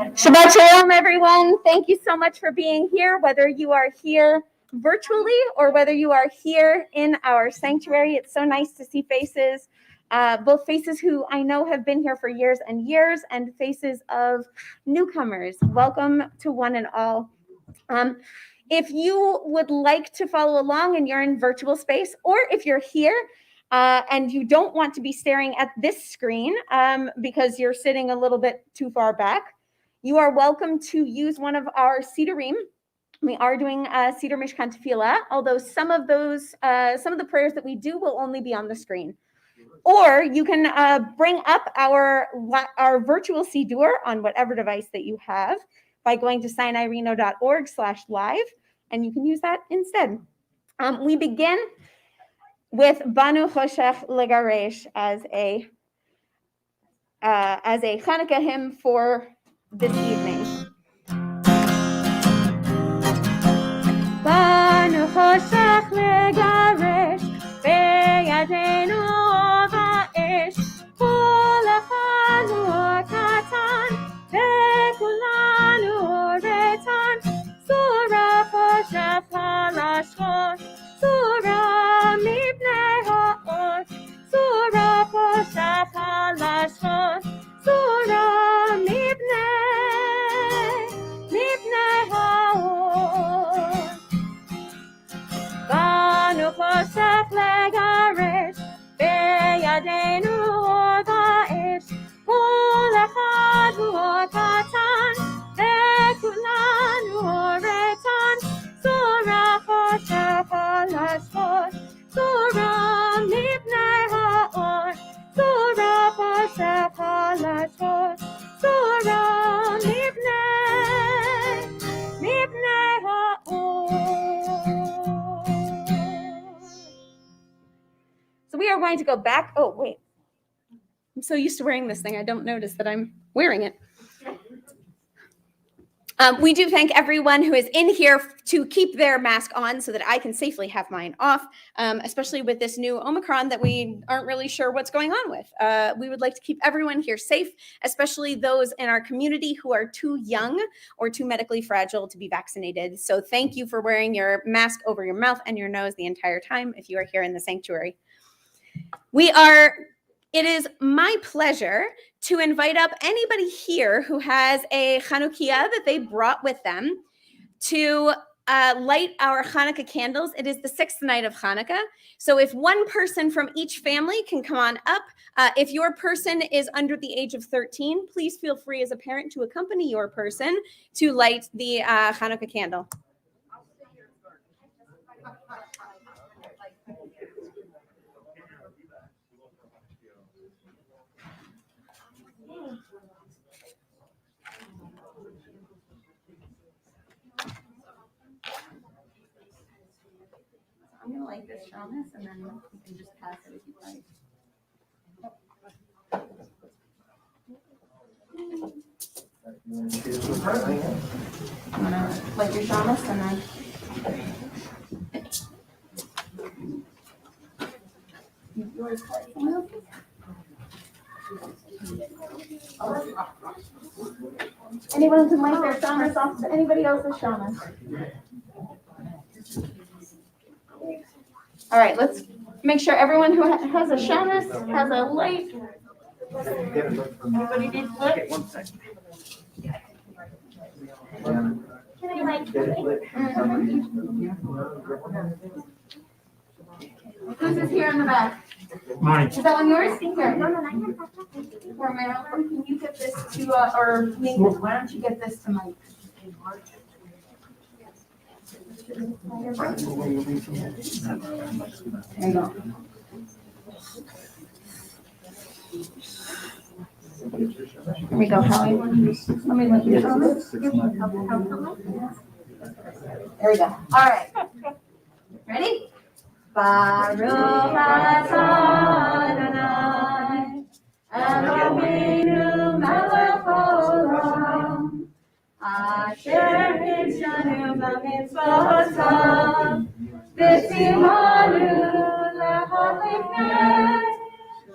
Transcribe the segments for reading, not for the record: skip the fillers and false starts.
Shabbat Shalom, everyone. Thank you so much for being here, whether you are here virtually or whether you are here in our sanctuary. It's so nice to see faces, both faces who I know have been here for years and years, and faces of newcomers. Welcome to one and all. If you would like to follow along and you're in virtual space, or if you're here and you don't want to be staring at this screen because you're sitting a little bit too far back, you are welcome to use one of our Sidurim. We are doing Siddur Mishkan Tefillah, although some of the prayers that we do will only be on the screen. Or you can bring up our virtual Siddur on whatever device that you have by going to sinaireno.org/live, and you can use that instead. We begin with Banu Choshech Legaresh as a Hanukkah hymn for this evening. Banu Choshech Legaresh beyadenu va'esh kol echad or katan vekulanu oretan surah Choshech halashon surah mipnei ha'or surah Choshech halashon surah mipnei ha'or Banu Choshech legaresh beyadenu or va'esh kol echad or katan vekulanu oretan surah Choshech halashon surah mipnei ha'or surah Choshech halashon surah mipnei ha'or. So we are going to go back. Oh, wait. I'm so used to wearing this thing, I don't notice that I'm wearing it. We do thank everyone who is in here to keep their mask on so that I can safely have mine off, especially with this new Omicron that we aren't really sure what's going on with. We would like to keep everyone here safe, especially those in our community who are too young or too medically fragile to be vaccinated. So thank you for wearing your mask over your mouth and your nose the entire time if you are here in the sanctuary. It is my pleasure to invite up anybody here who has a Chanukah that they brought with them to light our Hanukkah candles. It is the 6th night of Hanukkah. So if one person from each family can come on up, if your person is under the age of 13, please feel free as a parent to accompany your person to light the Hanukkah candle. I'm going to light this shamus and then you can just pass it if you like. I'm going to light your shamus and then... Yours light. Anyone can light their shamus off to anybody else's shamus. All right, let's make sure everyone who has a shamus has a light. Everybody needs lit? Can I light? Who's is here in the back? Mine. Is that one yours? Here. Or Meryl, can you get this to, or Nathan, why don't you get this to Mike? There you go. Here we go, Howie. Let me let you show this. There we go. All right. Ready? Baruch Adonai, Eloheinu melech haolam, asher kitshanu b'mitzvotav, v'tzimanu lehalifnei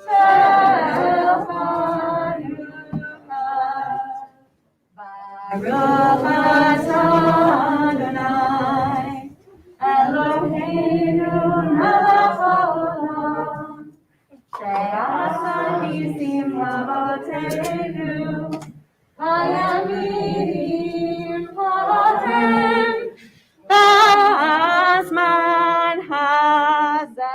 shel Hanukkah. Avotenu, Hayamim Lahem, Basman Hazeh.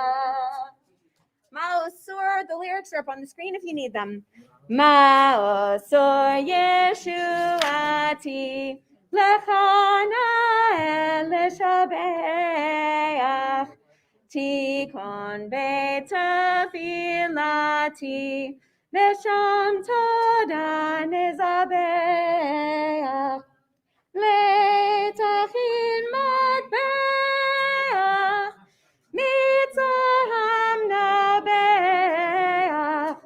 Ma'osur, the lyrics are up on the screen if you need them. Ma'osur Yeshuati, Lechana Elishabeach, Tikon Betafilati, Nesham Toda Nezabeach, Letachin Matbeach, Mitzaham Nabeach,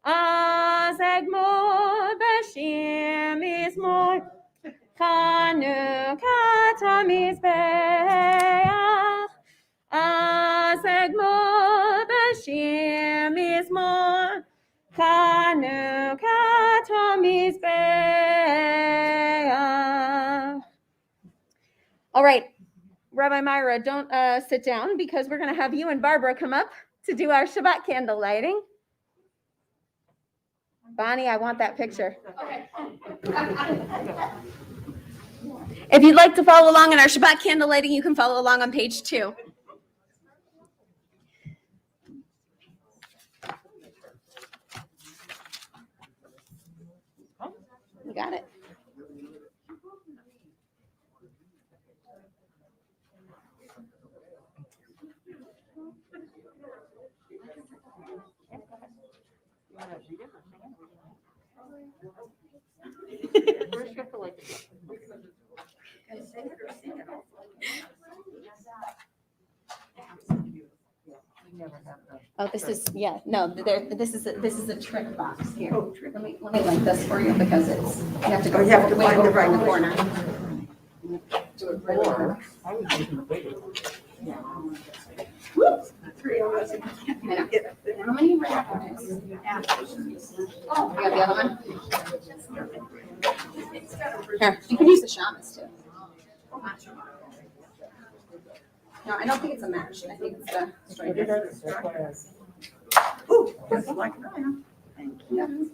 Azegmor Bashir Mizmor, Chanukah Tamizbeach, Azegmor Bashir Mizmor, Chanukah Tamizbeach. All right, Rabbi Myra, don't sit down because we're going to have you and Barbara come up to do our Shabbat candle lighting. Bonnie, I want that picture. Okay. If you'd like to follow along in our Shabbat candle lighting, you can follow along on page 2. You got it. Oh, this is this is a trick box here. Let me link this for you because it's you have to go way over in the corner. Do it right over. How many wrappers? Oh, you got the other one? Here, you can use the shamus too. No, I don't think it's a match. I think it's a straight. Ooh, just like that. Thank you.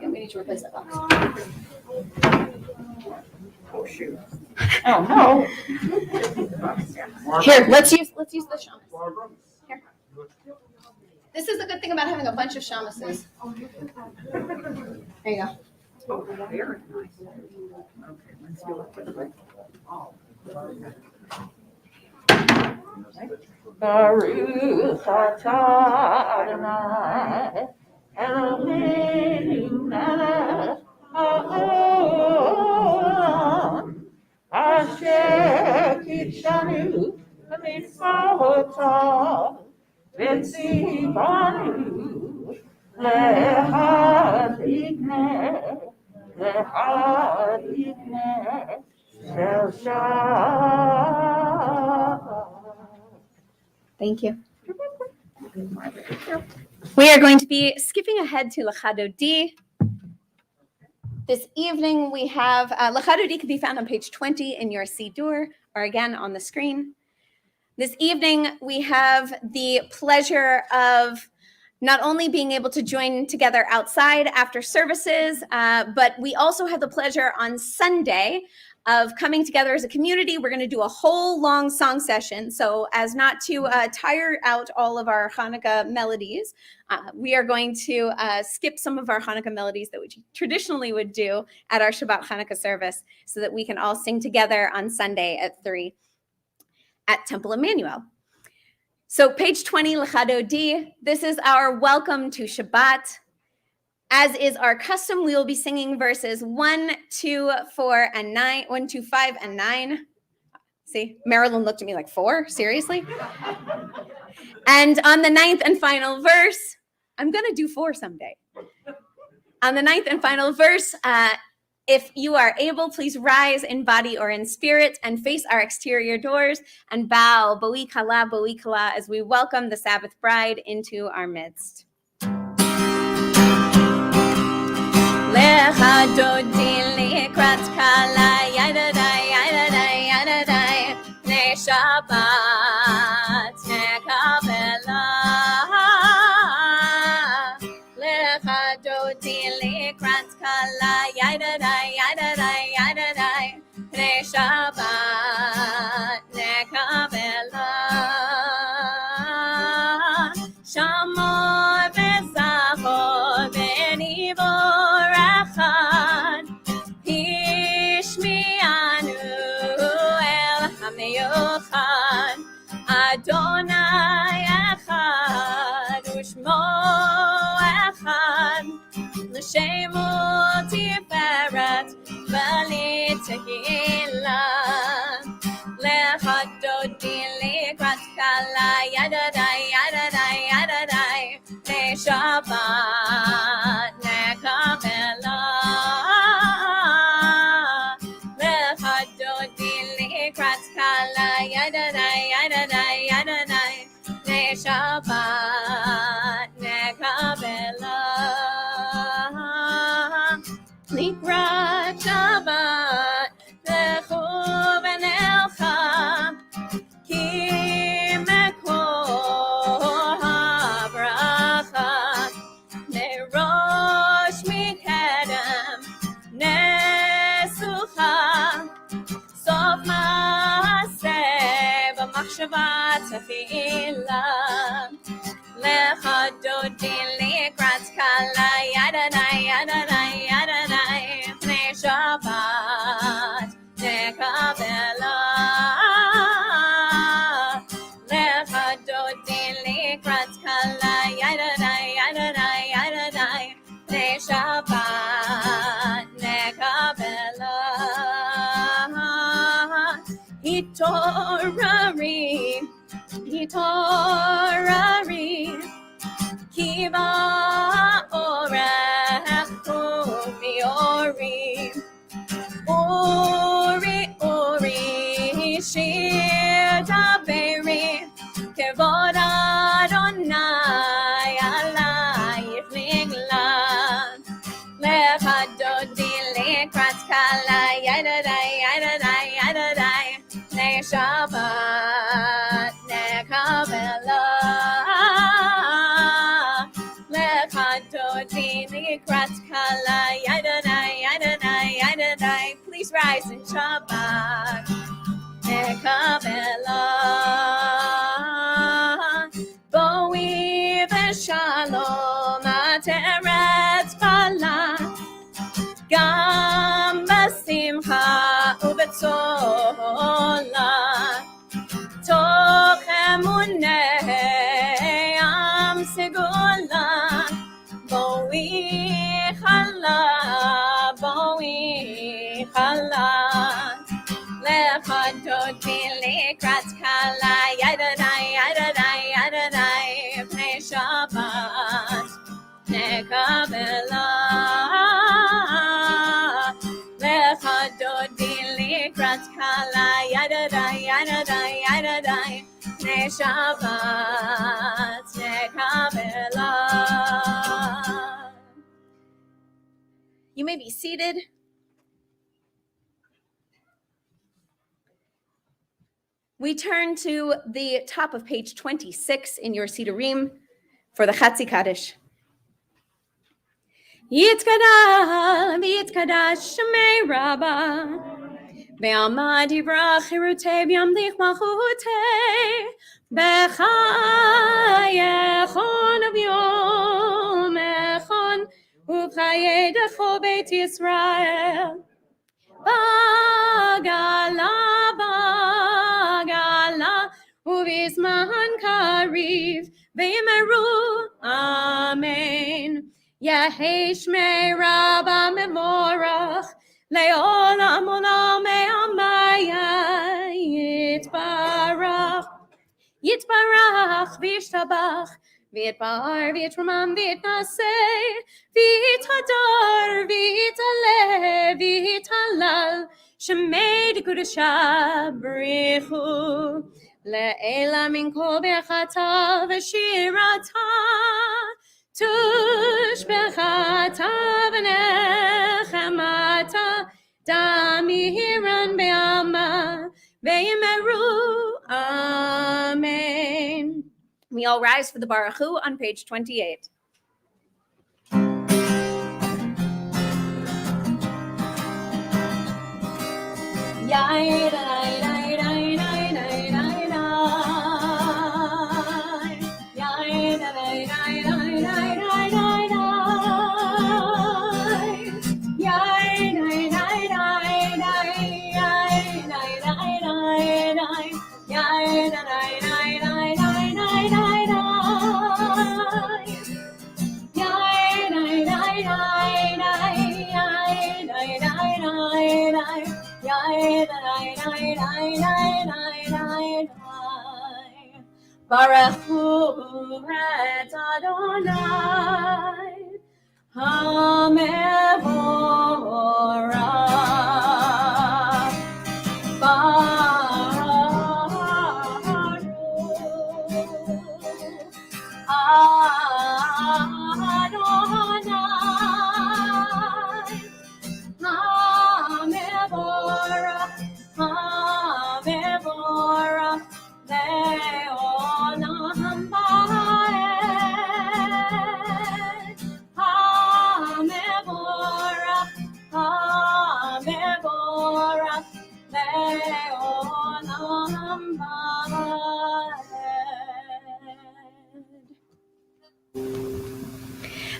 Yeah, we need to replace that box. Oh shoot. Oh no. Here, let's use the shamus. Here. This is a good thing about having a bunch of shamuses. There you go. Oh, very nice. Okay, let's do it. Baruch atah Adonai Eloheinu melech haolam asher kitshanu b'mitzvotav v'tzivanu lehadikneh shel Shabbat. Thank you. We are going to be skipping ahead to Lachadodi. This evening we have Lachadodi can be found on page 20 in your Siddur, or again on the screen. This evening we have the pleasure of not only being able to join together outside after services, but we also have the pleasure on Sunday of coming together as a community. We're going to do a whole long song session. So as not to tire out all of our Hanukkah melodies, we are going to skip some of our Hanukkah melodies that we traditionally would do at our Shabbat Hanukkah service so that we can all sing together on Sunday at 3 at Temple Emmanuel. So page 20, Lachadodi, this is our welcome to Shabbat. As is our custom, we will be singing verses 1, 2, 4, and 9. 1, 2, 5, and 9. See, Marilyn looked at me like 4? Seriously? And on the 9th and final verse, I'm going to do 4 someday. On the 9th and final verse, if you are able, please rise in body or in spirit and face our exterior doors and bow, Boi Kala, as we welcome the Sabbath bride into our midst. Lecha dodi likrat kala yadadai ne Shabbat nekavela Shamo v'zachor v'nivor echad. Hishmi'anu el hameyuchad. Adonai echad u'shmo echad. L'shemo tiferet v'litehillah. Lechadodi likrat kala yadadai yadadai yadadai. Shabbat nekabela. Lechadodi likrat kala yadadai yadadai yadadai. Shabbat nekabela. Likrat Shabbat lechu v'nelcha ki mekor habracha nerosh mikedem nesucha sof ma'aseh v'machshava tefillah lecha dodi likrat kala yadadai yadadai yadadai pnei Shabbat nekabela lecha dodi likrat kala yadadai yadadai yadadai pnei Shabbat nekabela hitorari hitorari kiva orech umiori ori ori shir daveri kevod Adonai alayich niglan lecha dodi likrat kala yadadai yadadai yadadai nei Shabbat nekabela lecha dodi likrat kala yadadai yadadai yadadai. Please rise in Shabbat nekabela. Boi v'shalom ateret bala gam b'simcha u'b'tzola toch emunei am segula. Boi chala lecha dodi likrat kala yadadai yadadai yadadai pnei Shabbat nekabela lecha dodi likrat kala yadadai yadadai yadadai pnei Shabbat nekabela. You may be seated. We turn to the top of page 26 in your Sidurim for the Chatzi Kaddish. Yitkadal v'yitkadash shemei Rabbah ve'amad yivrach hirutei v'yamlich malchutei b'chayechon v'yom echon u'chayedecho beit Yisrael bagala Uvisman kariv v'yimeru amen. Yehesh me'rabba memorach le'olam olam me'amaya yitbarach yitbarach v'yishtabach v'yitbar v'yitramam v'yitnaseh v'yitadar v'yitaleh v'yitalal shemei d'kudashah b'richu Le'ela min kol bechata v'shirata tush bechata v'nechemata damiran be'ama ve'yimeru amen. We all rise for the Baruch Hu on page 28. Baruch Hu et Adonai HaMevorach Baruch Adonai HaMevorach HaMevorach Le'olam Va'ed HaMevorach HaMevorach Le'olam Va'ed.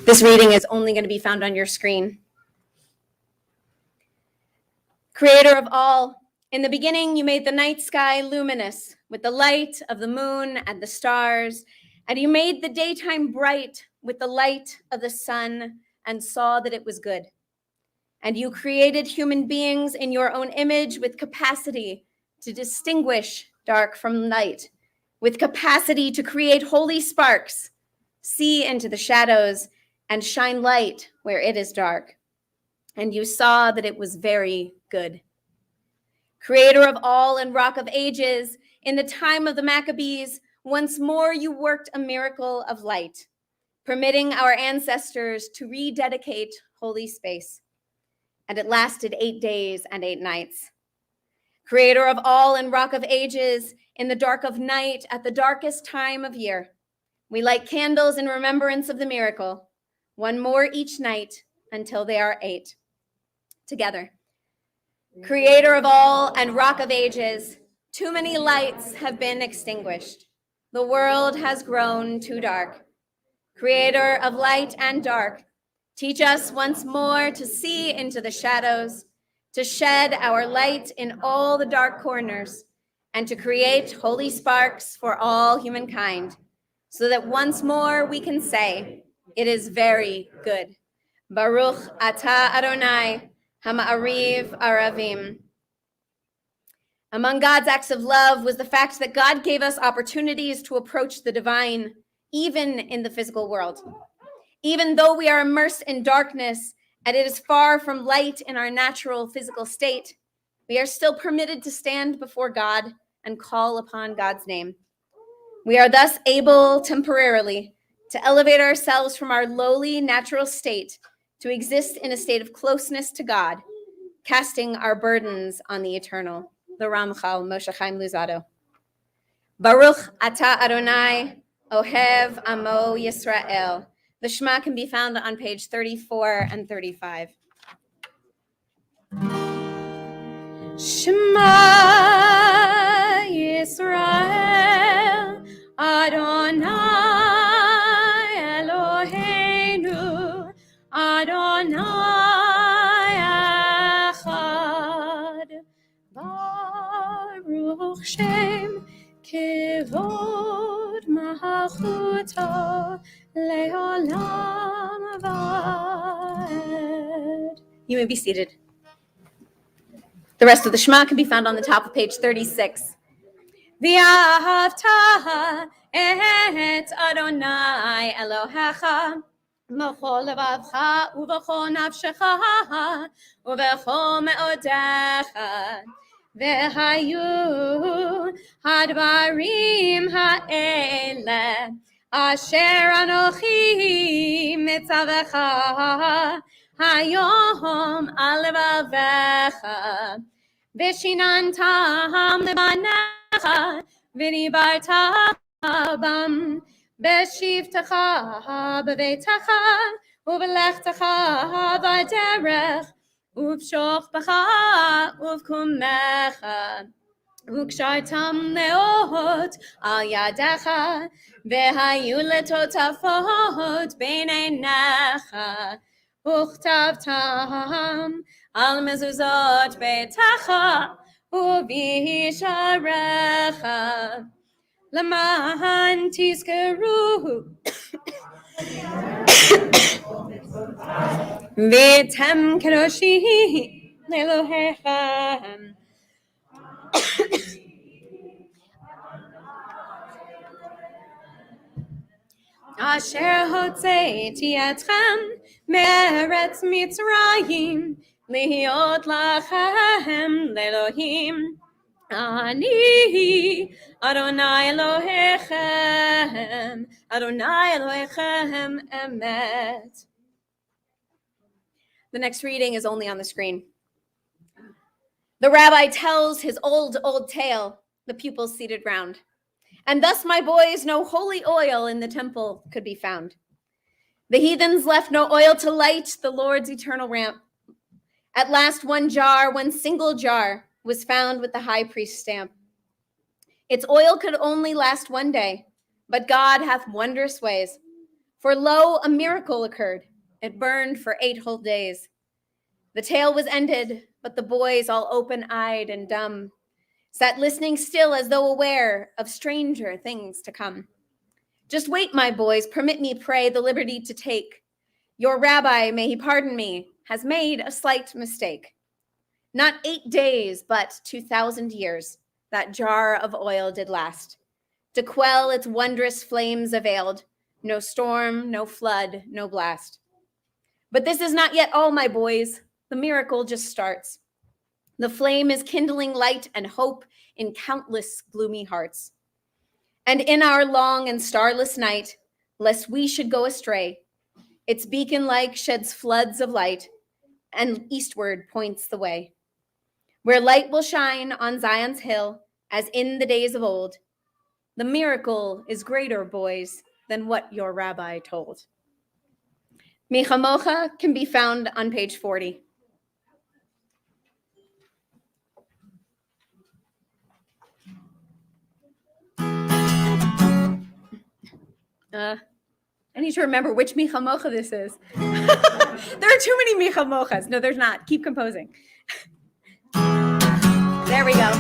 This reading is only going to be found on your screen. Creator of all, in the beginning you made the night sky luminous with the light of the moon and the stars, and you made the daytime bright with the light of the sun, and saw that it was good. And you created human beings in your own image with capacity to distinguish dark from light, with capacity to create holy sparks, see into the shadows, and shine light where it is dark. And you saw that it was very good. Creator of all and Rock of ages, in the time of the Maccabees, once more you worked a miracle of light, permitting our ancestors to rededicate holy space. And it lasted 8 days and 8 nights. Creator of all and Rock of ages, in the dark of night, at the darkest time of year, we light candles in remembrance of the miracle, one more each night until they are 8. Together. Creator of all and Rock of ages, too many lights have been extinguished. The world has grown too dark. Creator of light and dark, teach us once more to see into the shadows, to shed our light in all the dark corners, and to create holy sparks for all humankind, so that once more we can say, it is very good. Baruch atah Adonai, Hama'ariv Aravim. Among God's acts of love was the fact that God gave us opportunities to approach the divine, even in the physical world. Even though we are immersed in darkness and it is far from light in our natural physical state, we are still permitted to stand before God and call upon God's name. We are thus able temporarily to elevate ourselves from our lowly natural state to exist in a state of closeness to God, casting our burdens on the eternal. The Ramchal, Moshe Chaim Luzzatto. Baruch atah Adonai, Ohev Amo Yisrael. The Shema can be found on page 34 and 35. Shema Yisrael, Adonai Eloheinu, Adonai Echad, Baruch Shem Kevod Malchuto Leolam Vaed. You may be seated. The rest of the Shema can be found on the top of page 36. V'ahavta et Adonai Elohecha b'chol levavcha u'b'chol nafshecha u'b'chol me'odecha v'hayu hadvarim ha'ele asher anochi mitzavecha hayom al levavecha v'shinantam lebanecha v'nibarta bam b'shivtecha b'veitecha u'b'lechtecha b'derech u'b'shochbecha u'b'kumecha u'kshartam leot al yadecha v'hayu letotafot b'neinecha u'chtavtam al mezuzot beitecha u'b'hisharecha Laman tizkeru V'tem kadoshi Elohechem Asher hotzeiti etchem me'eretz Mitzrayim lihiot lachem le'Elohim ani Adonai Elohechem emet. The next reading is only on the screen. The rabbi tells his old tale, the pupils seated round. And thus, my boys, no holy oil in the temple could be found. The heathens left no oil to light the Lord's eternal lamp. At last, one single jar, was found with the high priest's stamp. Its oil could only last one day, but God hath wondrous ways. For lo, a miracle occurred. It burned for 8 whole days. The tale was ended, but the boys, all open-eyed and dumb, sat listening still as though aware of stranger things to come. Just wait, my boys, permit me, pray, the liberty to take. Your rabbi, may he pardon me, has made a slight mistake. Not 8 days, but 2,000 years, that jar of oil did last. To quell its wondrous flames availed, no storm, no flood, no blast. But this is not yet all, my boys. The miracle just starts. The flame is kindling light and hope in countless gloomy hearts. And in our long and starless night, lest we should go astray, its beacon-like sheds floods of light and eastward points the way. Where light will shine on Zion's hill, as in the days of old. The miracle is greater, boys, than what your rabbi told. Mi Chamocha can be found on page 40. I need to remember which Mi Chamocha this is. There are too many Mi Chamochas. No, there's not. Keep composing. There we go.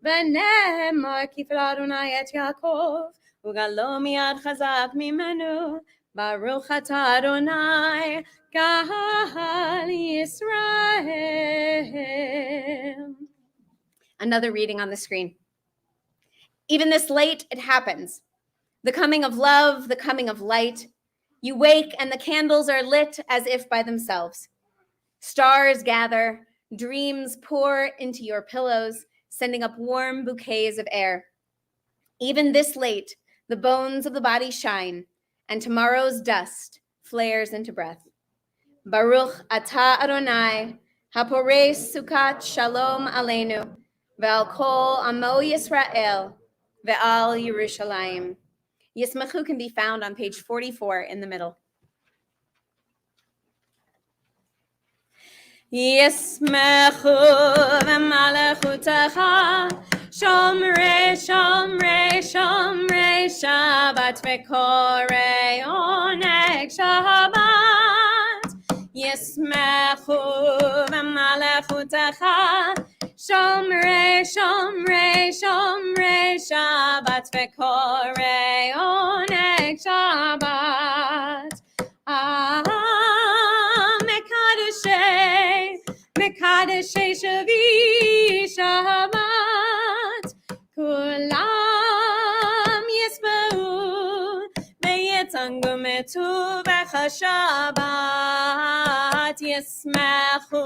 ונאמר כי פלא אדוני את יעקב וגלו מיד חזק ממנו ברוך אתה אדוני קהל Yisrael. Another reading on the screen. Even this late it happens. The coming of love, the coming of light. You wake and the candles are lit as if by themselves. Stars gather, dreams pour into your pillows, sending up warm bouquets of air. Even this late, the bones of the body shine, and tomorrow's dust flares into breath. Baruch atah Adonai, haporei sukat shalom aleinu, ve'al kol amo Yisrael, ve'al Yerushalayim. Yismachu can be found on page 44 in the middle. Yismachu v'malachutecha Shomrei, Shomrei, Shomrei Shabbat v'korei oneg Shabbat. Yismechu v'malechutecha. Shomrei, Shomrei, Shomrei Shabbat v'korei oneg Shabbat. Mekadeshei, Mekadeshei Shavi Shabbat. Kulam yisba'u ve'yetzangu metu v'chashabat. Yismechu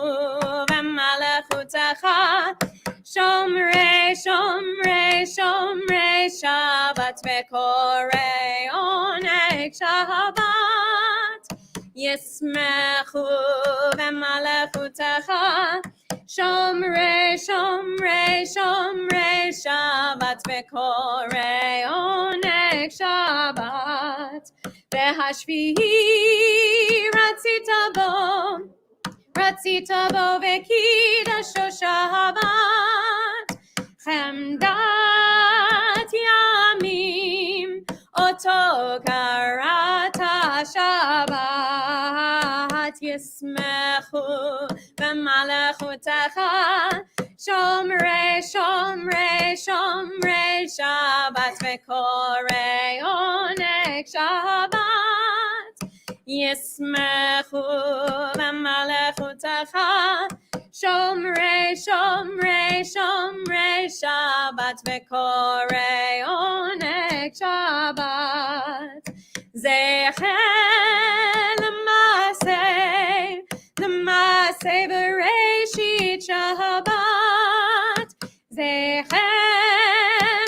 v'malechutecha. Shomrei, Shomrei, Shomrei Shabbat v'korei oneg Shabbat. Yismechu v'malechutecha. Shomrei, Shomrei, Shomrei Shabbat v'korei oneg Shabbat. V'hashvi'i ratzita bo v'kidasho Shabbat. Chemdat yamim oto karata Shabbat. Yismechu v'malechutecha. Shomrei, Shomrei, Shomrei Shabbat v'korei oneg Shabbat. Yismechu v'malechutecha. Shomrei, Shomrei, Shomrei Shabbat v'korei oneg Shabbat. Zecher l'maseh b'reishit Shabbat. Zecher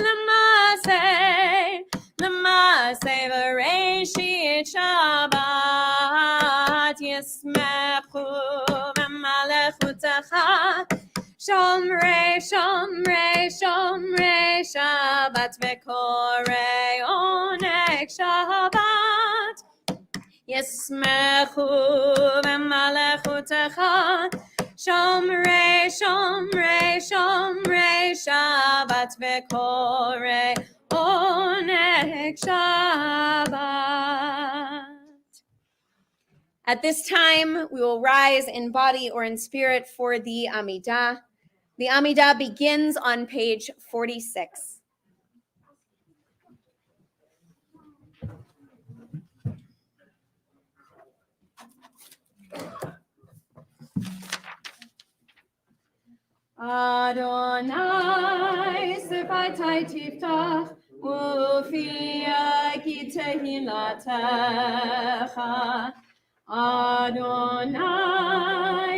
l'maseh b'reishit Shabbat. Yismechu v'malechutecha. Shomrei, Shomrei, Shomrei Shabbat v'korei oneg Shabbat. Yismechu v'malechutecha. Shomrei, Shomrei, Shomrei Shabbat v'korei oneg Shabbat. At this time, we will rise in body or in spirit for the Amidah. The Amidah begins on page 46. Adonai sefatai tiftach ufia ki tehilatecha. Adonai,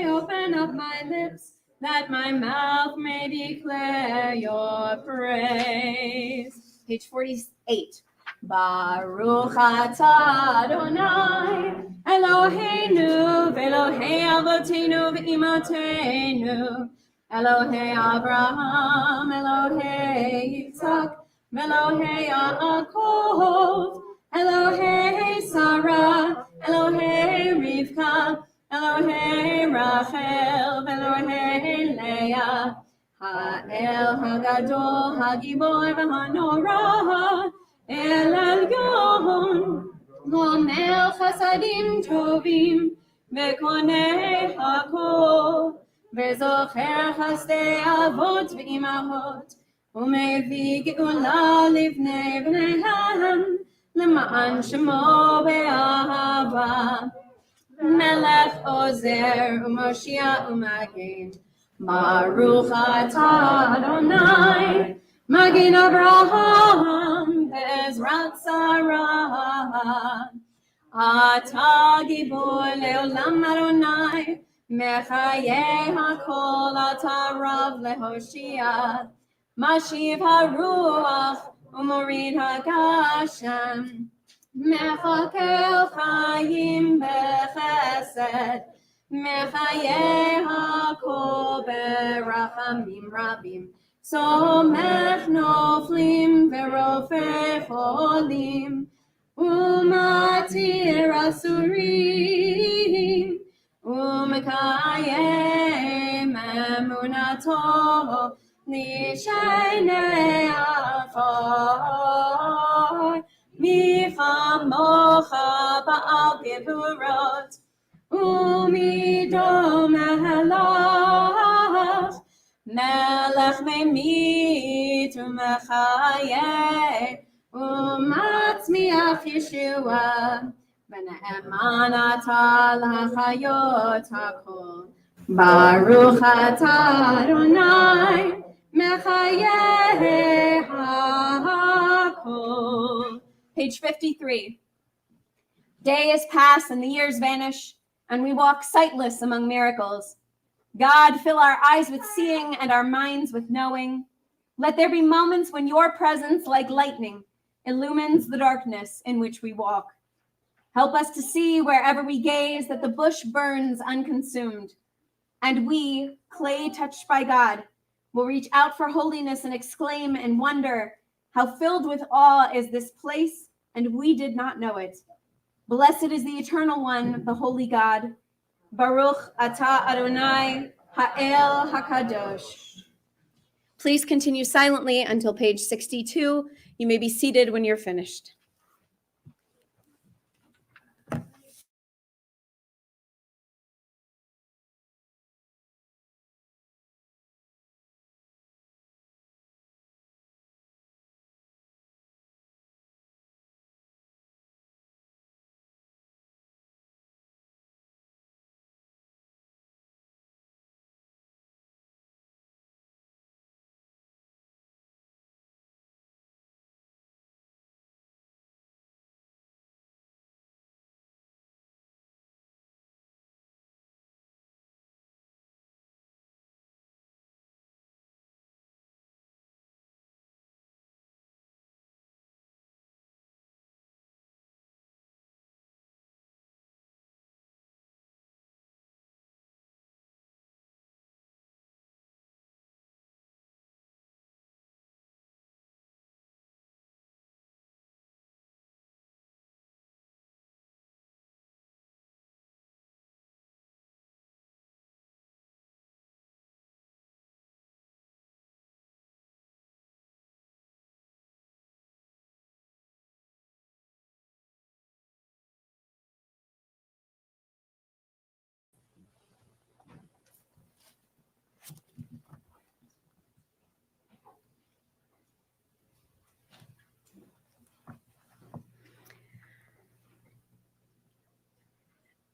open up my lips, that my mouth may declare your praise. Page 48. Baruch atah Adonai, Eloheinu, v'Elohei avoteinu v'imotenu, Elohei Abraham, Elohei Yitzhak, v'Elohei Yaakov, Elohei Sarah, Elohei Rivka, Elohei Rachel, Elohei Leah, Ha'el Hagadol, Hagibor v'Hanorah, El Elyon, Gomel Chasadim Tovim, V'Konei Hakol, V'Zocher Chasdei Avot v'Imahot, U'Mevi Geula Livnei Bneihem, L'ma'an Shemo Be'ahava, Melech Ozer U'Moshiach U'Magen, Baruch atah Adonai, Magen Avraham, Bezrat Sarah, Atah Gibor Le'olam Adonai, Mechayeh HaKol, Atah Rav Lehoshia, Mashiv HaRuach, Umorid HaGashem, Mechakel Chayim Bechesed, Mechayeh HaKol Berachamim Rabim, Somech Noflim Verofeh Cholim, Umatir Asurim, Umekayem Emunato, nishayne afar, mi chamocha ba'al gevurot, umi dom melach, melech memit u'mechayeh, u'matzmiach Yeshua, v'ne'eman ata l'chayot hakol. Baruch atah Adonai mechayeh hakol. Page 53. Days pass and the years vanish, and we walk sightless among miracles. God, fill our eyes with seeing and our minds with knowing. Let there be moments when your presence, like lightning, illumines the darkness in which we walk. Help us to see wherever we gaze that the bush burns unconsumed, and we, clay touched by God, will reach out for holiness and exclaim in wonder, how filled with awe is this place, and we did not know it. Blessed is the Eternal One, the Holy God. Baruch atah Adonai ha'el hakadosh. Please continue silently until page 62. You may be seated when you're finished.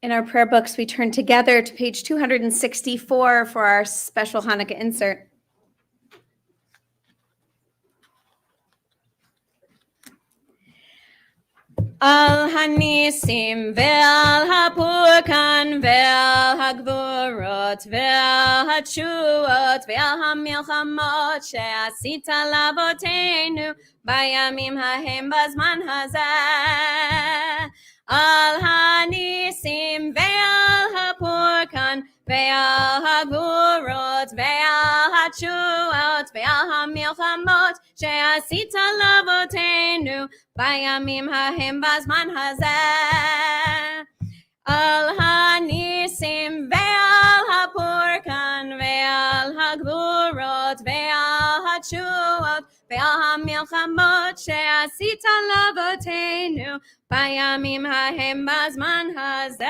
In our prayer books, we turn together to page 264 for our special Hanukkah insert. Al hanisim ve'al hapurkan ve'al hagvurot ve'al hatshuot ve'al hamilchamot she'asita lavotenu bayamim hahem bazman hazeh. Al hanisim ve'al hapurkan ve'al hagvurot ve'al hatshuot ve'al hamilchamot she'asita lavotenu Bayamim hahem bazman hazeh. Al hanisim ve'al hapurkan ve'al hagvurot ve'al hatshuot ve'al hamilchamot she'asita lavotenu bayamim hahem bazman hazeh.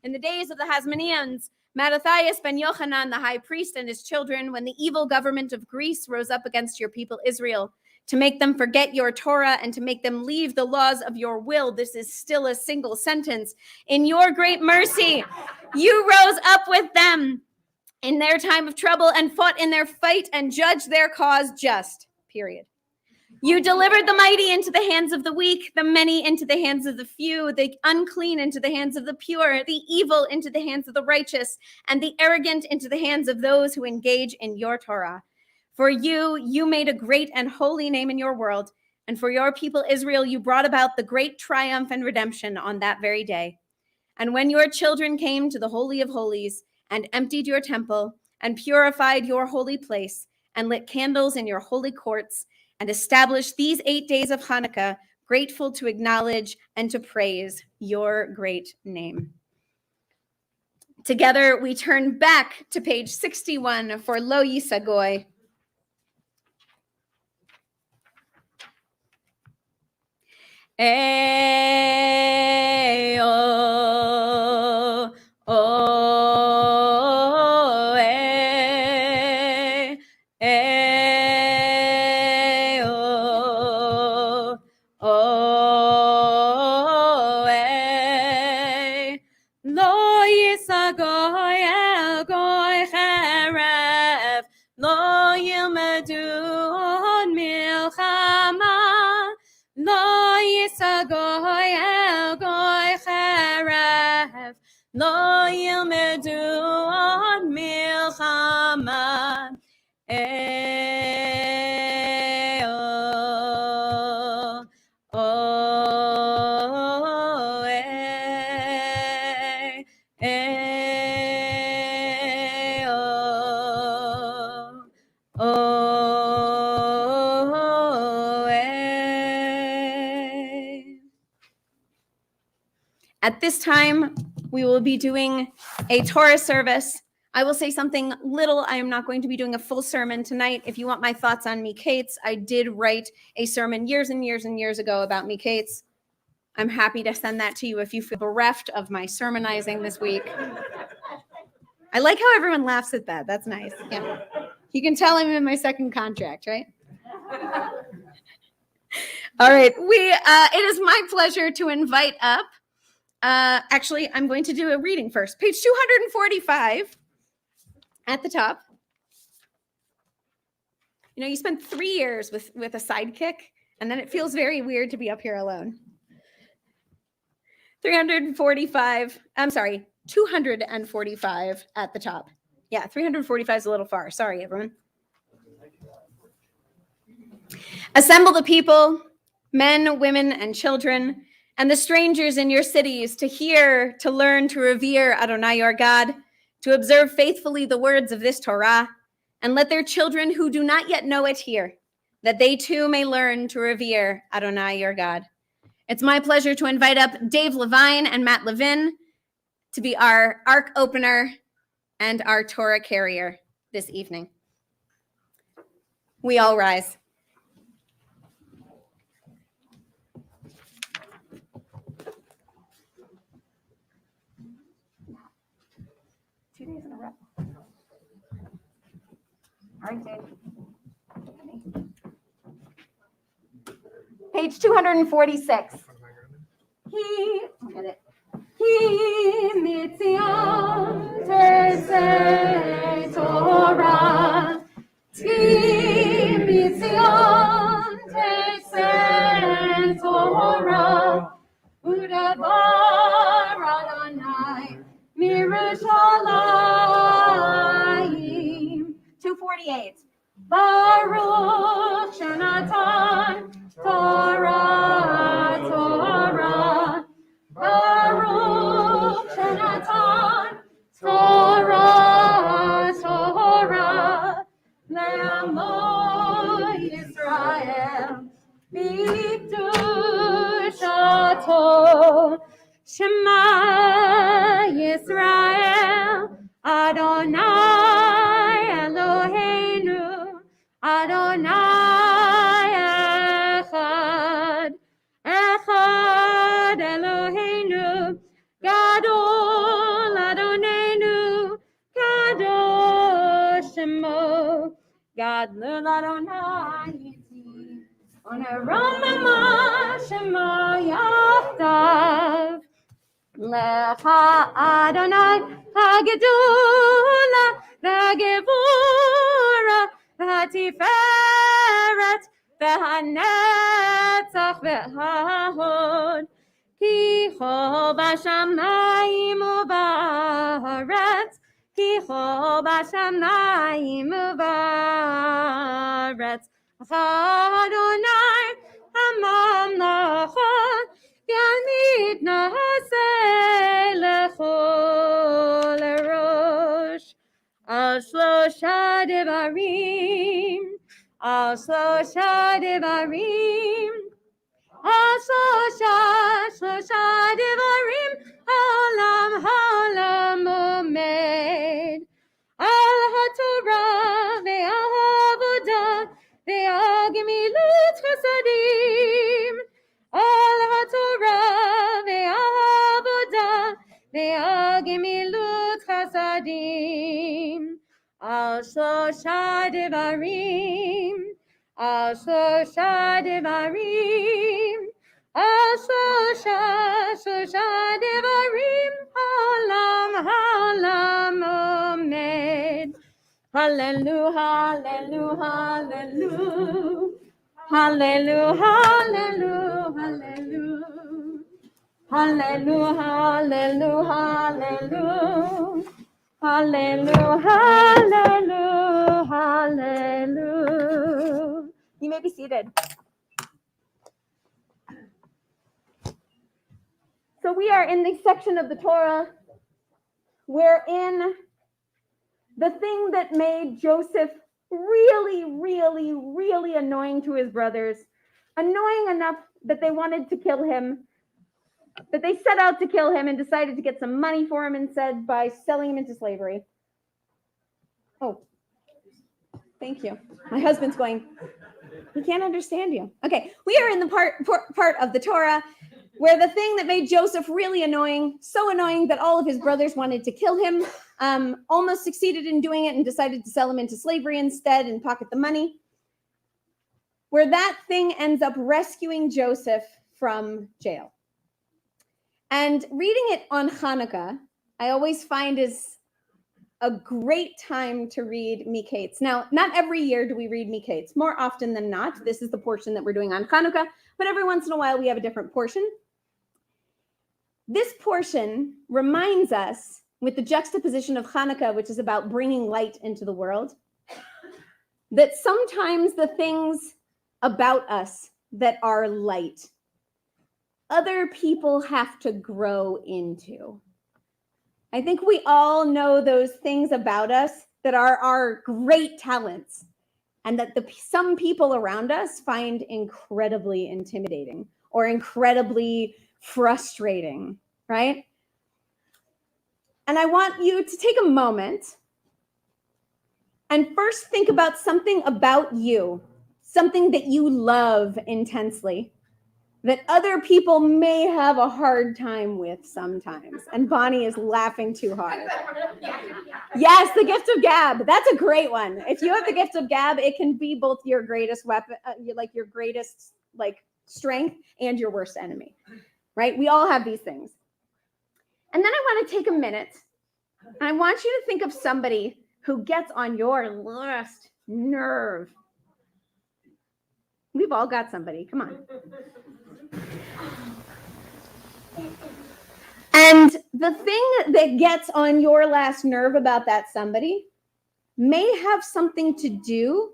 In the days of the Hasmoneans, Mattathias ben Yochanan, the high priest, and his children, when the evil government of Greece rose up against your people Israel, to make them forget your Torah and to make them leave the laws of your will. This is still a single sentence. In your great mercy, you rose up with them in their time of trouble and fought in their fight and judged their cause just, period. You delivered the mighty into the hands of the weak, the many into the hands of the few, the unclean into the hands of the pure, the evil into the hands of the righteous, and the arrogant into the hands of those who engage in your Torah. For you made a great and holy name in your world, and for your people Israel, you brought about the great triumph and redemption on that very day. And when your children came to the Holy of Holies and emptied your temple and purified your holy place and lit candles in your holy courts and established these 8 days of Hanukkah, grateful to acknowledge and to praise your great name. Together, we turn back to page 61 for Lo Yisagoy. Lo yisagoy el goy cheref, lo yilmedu od milchama. Lo yisagoy el goy cheref, lo yilmedu od milchama. At this time, we will be doing a Torah service. I will say something little. I am not going to be doing a full sermon tonight. If you want my thoughts on Miketz, I did write a sermon years and years and years ago about Miketz. I'm happy to send that to you if you feel bereft of my sermonizing this week. I like how everyone laughs at that. That's nice. Yeah. You can tell I'm in my second contract, right? All right. It is my pleasure to invite up. Actually, I'm going to do a reading first. Page 245 at the top. You know, you spend 3 years with a sidekick, and then it feels very weird to be up here alone. 245 at the top. Yeah, 345 is a little far. Sorry, everyone. Assemble the people, men, women, and children, and the strangers in your cities to hear, to learn, to revere Adonai your God, to observe faithfully the words of this Torah, and let their children who do not yet know it hear, that they too may learn to revere Adonai your God. It's my pleasure to invite up Dave Levine and Matt Levin to be our Ark opener and our Torah carrier this evening. We all rise. Days in a row. All right, Dave. Page 246. Look at it. He mitzion terzei Torah. He mitzion terzei Torah. Udavar Adonai. Mirushalayim. 248. Baruch Shenatan Torah, Torah. Baruch Shenatan Torah, Torah. Le'amo Yisrael b'kedushato. Shema Yisrael, Adonai Eloheinu, Adonai Echad, Echad Eloheinu, Gadol Adonenu, Kadosh Shemo, Gadol Adonai Yitzi, Oneromema Shema Yachdav. Lecha Adonai Hagedula V'Gevura V'Tiferet V'Hanetzach V'Hahod Ki Chol B'Shamayim U'Ba'aretz Ki Chol B'Shamayim U'Ba'aretz Adonai HaMamlacha Yanit Na'aseh Lechol Erosh Al Shlosha Devarim Al Shlosha Devarim Al Shlosha Devarim Ha'olam Ha'olam Ve'agimilut chasadim. Al shlosha devarim. Al shlosha devarim. Al shlosha devarim. Halam omed. Hallelujah, hallelujah, hallelujah. Hallelujah, hallelujah, hallelujah. Hallelujah, hallelujah, hallelujah. You may be seated. So we are in the section of the Torah wherein the thing that made Joseph really, really, really annoying to his brothers, annoying enough that they wanted to kill him, that they set out to kill him and decided to get some money for him instead by selling him into slavery. Oh, thank you. My husband's going, he can't understand you. Okay, we are in the part of the Torah where the thing that made Joseph really annoying, so annoying that all of his brothers wanted to kill him, almost succeeded in doing it and decided to sell him into slavery instead and pocket the money, where that thing ends up rescuing Joseph from jail. And reading it on Hanukkah, I always find is a great time to read Miketz. Now, not every year do we read Miketz. More often than not, this is the portion that we're doing on Hanukkah, but every once in a while we have a different portion. This portion reminds us, with the juxtaposition of Hanukkah, which is about bringing light into the world, that sometimes the things about us that are light, other people have to grow into. I think we all know those things about us that are our great talents and that some people around us find incredibly intimidating or incredibly frustrating, right? And I want you to take a moment and first think about something about you, something that you love intensely, that other people may have a hard time with sometimes. And Bonnie is laughing too hard. Yes, the gift of gab. That's a great one. If you have the gift of gab, it can be both your greatest weapon, your greatest strength and your worst enemy, right? We all have these things. And then I want to take a minute and I want you to think of somebody who gets on your last nerve. We've all got somebody. Come on. And the thing that gets on your last nerve about that somebody may have something to do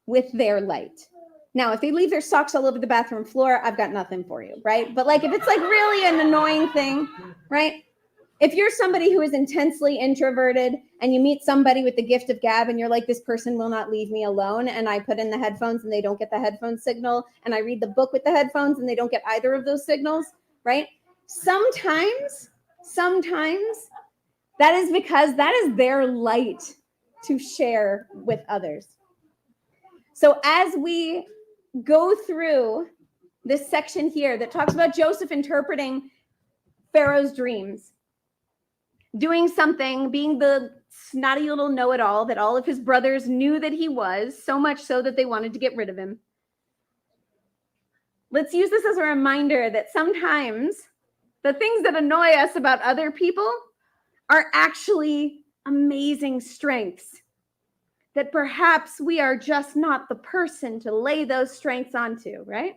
with their light. Now, if they leave their socks all over the bathroom floor, I've got nothing for you, right? But if it's really an annoying thing, right? If you're somebody who is intensely introverted and you meet somebody with the gift of gab and you're like, this person will not leave me alone, and I put in the headphones and they don't get the headphone signal, and I read the book with the headphones and they don't get either of those signals, right? Sometimes that is because that is their light to share with others. So as we go through this section here that talks about Joseph interpreting Pharaoh's dreams, doing something, being the snotty little know-it-all that all of his brothers knew that he was, so much so that they wanted to get rid of him. Let's use this as a reminder that sometimes the things that annoy us about other people are actually amazing strengths, that perhaps we are just not the person to lay those strengths onto, right?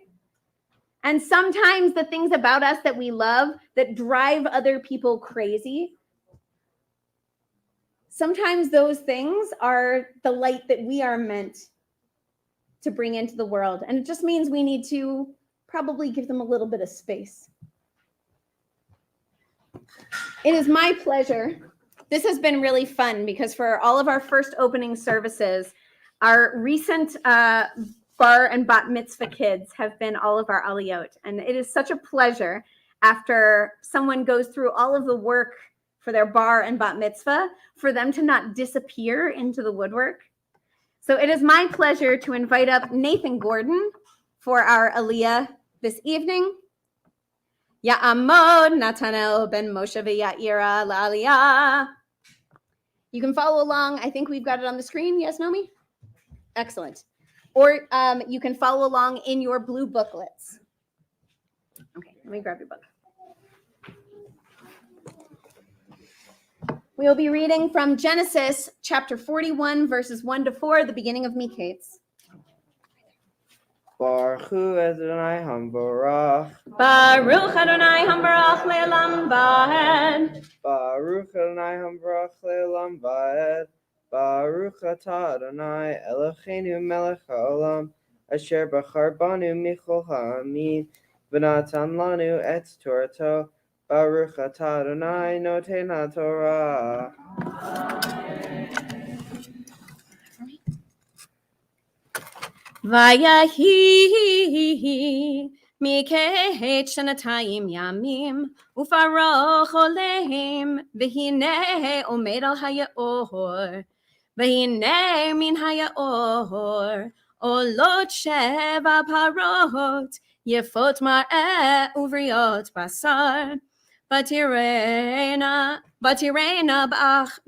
And sometimes the things about us that we love that drive other people crazy, sometimes those things are the light that we are meant to bring into the world. And it just means we need to probably give them a little bit of space. It is my pleasure. This has been really fun because for all of our first opening services, our recent bar and bat mitzvah kids have been all of our aliyot. And it is such a pleasure after someone goes through all of the work for their bar and bat mitzvah, for them to not disappear into the woodwork. So it is my pleasure to invite up Nathan Gorden for our aliyah this evening. Ya'amod Natanel ben Moshe v'Ya'ira la'aliyah. You can follow along. I think we've got it on the screen. Yes, Nomi? Excellent. Or you can follow along in your blue booklets. Okay, let me grab your book. We will be reading from Genesis chapter 41, verses 1 to 4, the beginning of Miketz. Baruch Hu Adonai Hambarach. Baruch Adonai Hambarach Le'olam Vaed. Baruch Adonai Hambarach Le'olam Vaed. Baruch Atah Adonai Eloheinu Melech HaOlam Asher Bachar Banu Michol Ha'amin V'natan Lanu Et Torato. Baruch Atah Adonai Noten HaTorah. Vayahi Miketz shenatayim yamim ufaroch oleim v'hinei omed al hayaor v'hinei min hayaor olot sheva parot yefot mar'eh uvriot basar batirena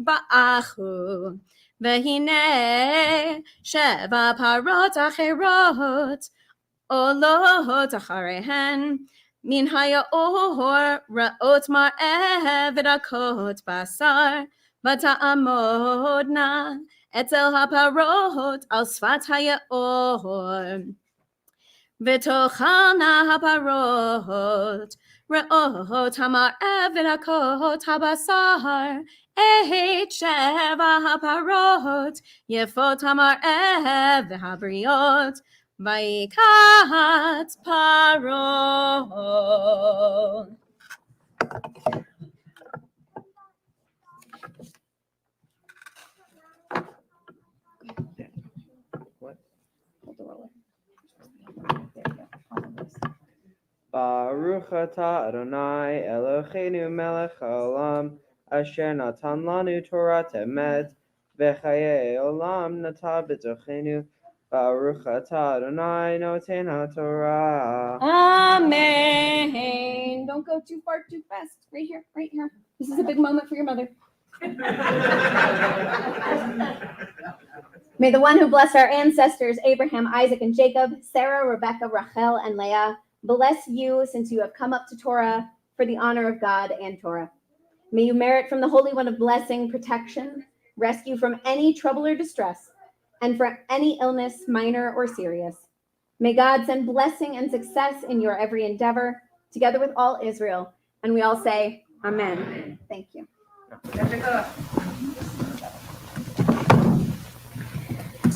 ba'achu והנה שבע פרות אחרות עולות אחריהן מן היאור רעות מראה ודקות בשר ותעמודנה אצל הפרות על שפת היאור ותאכלנה הפרות רעות המראה ודקות הבשר את שבע הפרות יפות המראה והבריות ויקץ פרעה. What? Baruch Atah Adonai Eloheinu Melech HaOlam Asher Natan Lanu Torah Emet V'chayei Olam Nata B'tochenu Baruch Atah Adonai Noten HaTorah. Amen. Don't go too far too fast. Right here, right here. This is a big moment for your mother. May the one who blessed our ancestors, Abraham, Isaac, and Jacob, Sarah, Rebecca, Rachel, and Leah, bless you since you have come up to Torah for the honor of God and Torah. May you merit from the Holy One of blessing, protection, rescue from any trouble or distress, and for any illness, minor or serious. May God send blessing and success in your every endeavor, together with all Israel. And we all say, Amen. Thank you.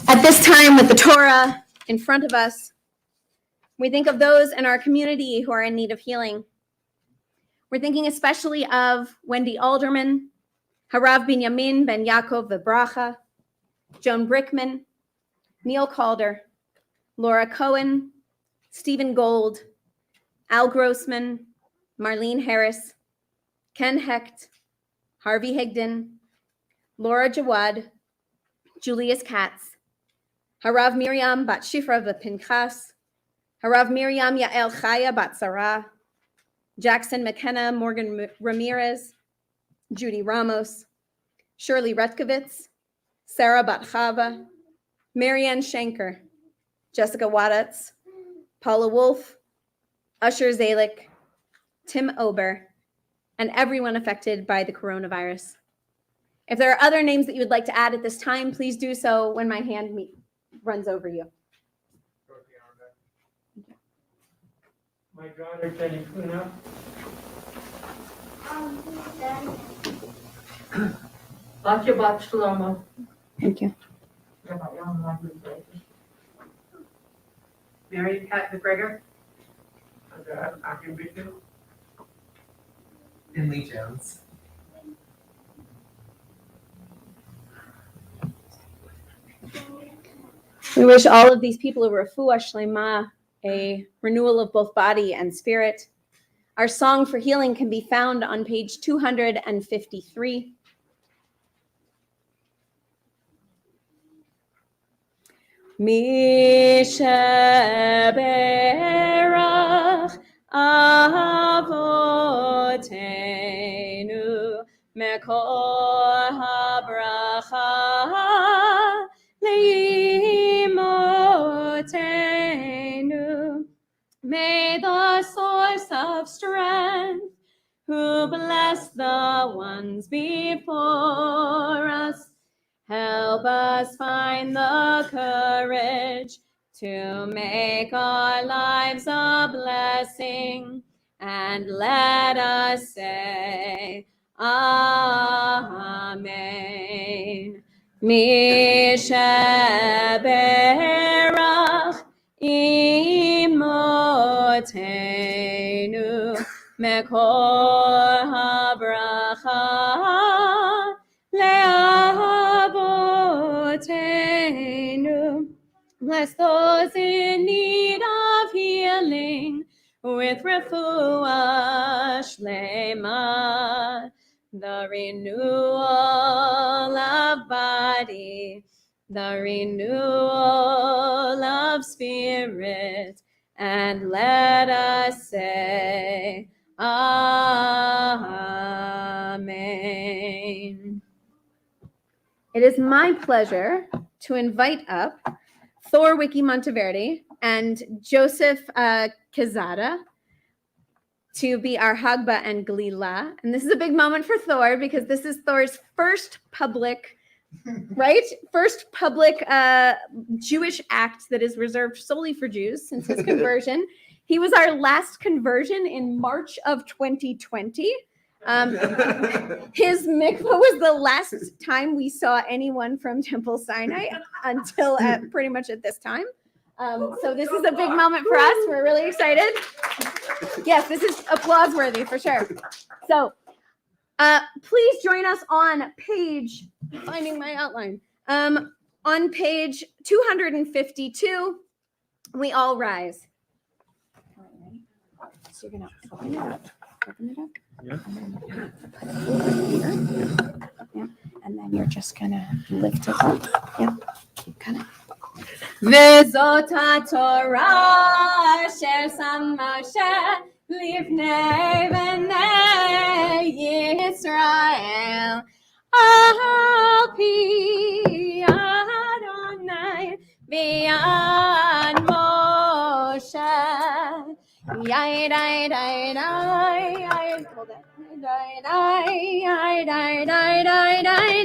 At this time, with the Torah in front of us, we think of those in our community who are in need of healing. We're thinking especially of Wendy Alderman, Harav Binyamin ben Yaakov Vibracha, Joan Brickman, Neil Calder, Laura Cohen, Stephen Gold, Al Grossman, Marlene Harris, Ken Hecht, Harvey Higdon, Laura Jawad, Julius Katz, Harav Miriam bat Shifra v'Pinchas, Harav Miriam Yael Chaya bat Sarah, Jackson McKenna, Morgan Ramirez, Judy Ramos, Shirley Retkovitz, Sarah bat Chava, Marianne Schenker, Jessica Wadatz, Paula Wolf, Usher Zalik, Tim Ober, and everyone affected by the coronavirus. If there are other names that you would like to add at this time, please do so when my hand runs over you. My daughter Jenny Kuna. Bat Shlomo. Thank you. Mary Pat McGregor. Akim Bichu. And Lee Jones. We wish all of these people a refuah shlema, a renewal of both body and spirit. Our song for healing can be found on page 253. Mi sheberach Avotenu Mekor habracha leimotenu. May the source of strength, who bless the ones before us, help us find the courage to make our lives a blessing, and let us say, Amen. Misheberach imotenu mekor habracha leavotenu. Bless those in need of healing with refuah shlema, the renewal of body, the renewal of spirit, and let us say, Amen. It is my pleasure to invite up Thor Wiki Monteverde and Joseph Quezada to be our Hagba and Galila. And this is a big moment for Thor because this is Thor's first public, right? First public Jewish act that is reserved solely for Jews since his conversion. He was our last conversion in March of 2020. His mikvah was the last time we saw anyone from Temple Sinai until pretty much at this time. So this is a big moment for us. We're really excited. Yes, this is applause worthy for sure. So please join us on page, finding my outline, on page 252, we all rise. So you're going to open it up. Open it up. Yeah. Put it over here. Yeah. And then you're just going to lift it up. Yeah. Kind of. Vezot HaTorah asher sam Moshe lifnei bnei Yisrael al pi Adonai v'yad Moshe. Yai dai dai dai. Hold it. Dai dai dai dai dai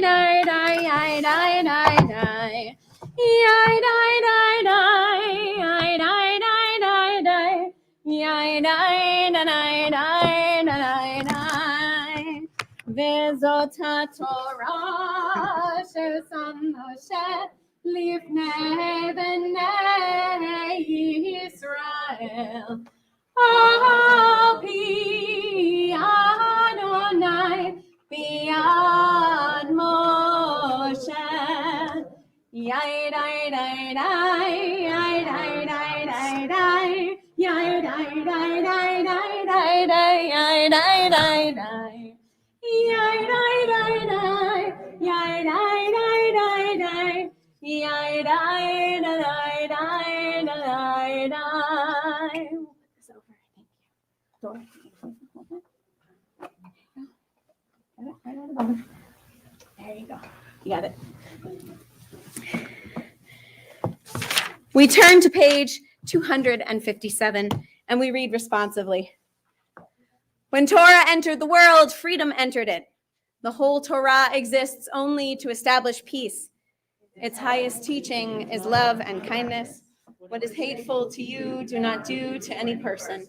dai dai dai dai dai dai. Yai dai dai dai, yai dai dai dai dai, yai dai dai dai dai dai. Vezot HaTorah asher sam Moshe lifnei bnei Yisrael al pi Adonai b'yad Moshe. Yai dai dai dai, yai dai dai dai dai, yai dai dai dai dai dai dai, yai dai dai dai, yai dai dai dai, yai dai dai dai dai, yai dai dai dai dai dai. It's over. Thank you. There you go. You got it. We turn to page 257 and we read responsively. When Torah entered the world, freedom entered it. The whole Torah exists only to establish peace. Its highest teaching is love and kindness. What is hateful to you, do not do to any person.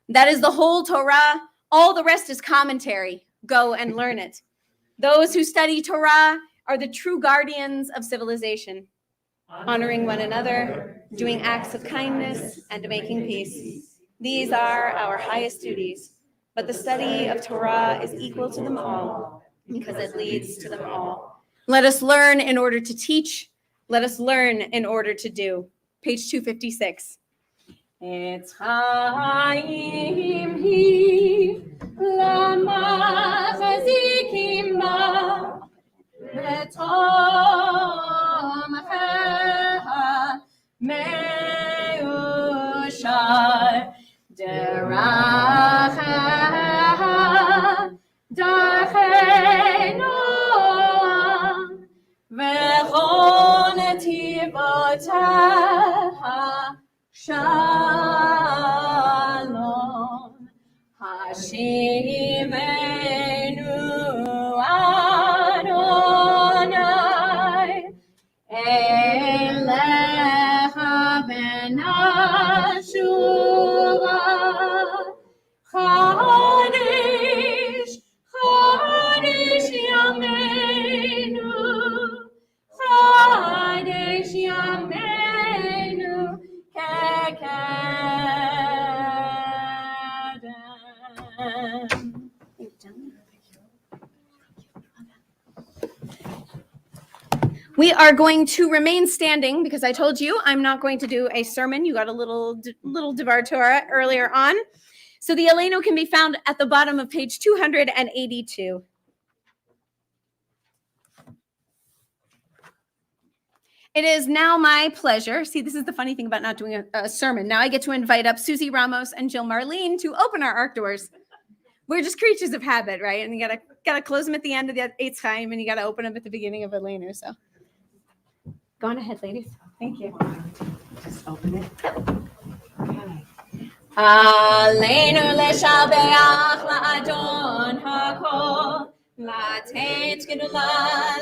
That is the whole Torah. All the rest is commentary. Go and learn it. Those who study Torah are the true guardians of civilization, honoring one another, doing acts of kindness, and making peace. These are our highest duties, but the study of Torah is equal to them all because it leads to them all. Let us learn in order to teach. Let us learn in order to do. Page 256. It's Chaim hi lama chazikim ba betom me'ushar derai We are going to remain standing because I told you I'm not going to do a sermon. You got a little Devar Torah earlier on. So the Aleinu can be found at the bottom of page 282. It is now my pleasure. See, this is the funny thing about not doing a sermon. Now I get to invite up Susie Ramos and Jill Marlene to open our Ark doors. We're just creatures of habit, right? And you gotta close them at the end of the Eitz Chaim, and you gotta open them at the beginning of Aleinu. So, go on ahead, ladies. Thank you. Just open it. Aleinu leshalbeach la'adon hakol latet gedula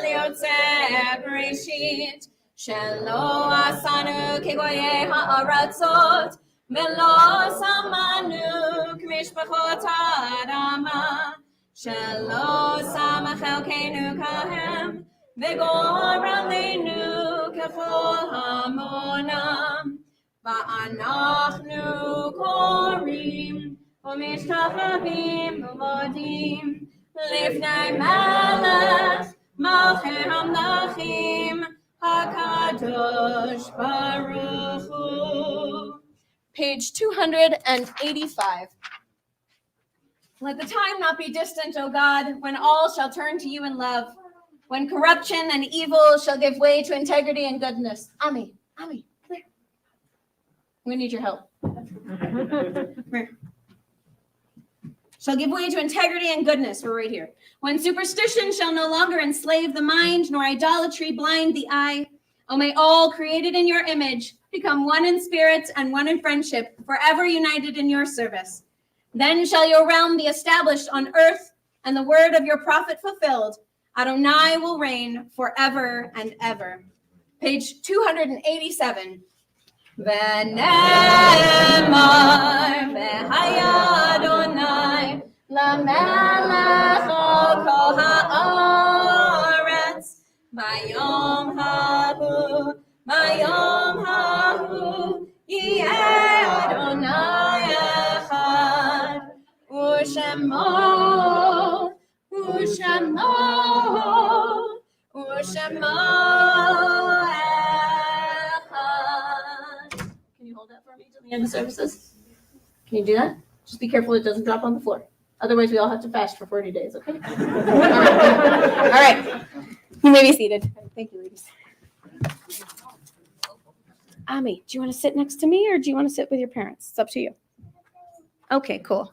liotzer bereshit shelo asanu kegoyei ha'aratzot velo samanu k'mishpachot ha'adama shelo sama chelkeinu kahem v'gor aleinu kechol hamonam ואנחנו קוראים ומשתחווים ומודים לפני מלך מלכי המלכים הקדוש ברוך הוא. Page 285. Let the time not be distant, O God, when all shall turn to you in love, when corruption and evil shall give way to integrity and goodness. Ami. We need your help. Shall give way to integrity and goodness. We're right here. When superstition shall no longer enslave the mind, nor idolatry blind the eye. O may all created in your image become one in spirit and one in friendship, forever united in your service. Then shall your realm be established on earth, and the word of your prophet fulfilled. Adonai will reign forever and ever. Page 287. ונאמר והיה אדוני למלך על כל הארץ ביום ההוא יהיה אדוני אחד ושמו end of services. Can you do that? Just be careful it doesn't drop on the floor. Otherwise, we all have to fast for 40 days, okay? All right. You may be seated. Thank you, ladies. Ami, do you want to sit next to me or do you want to sit with your parents? It's up to you. Okay, cool.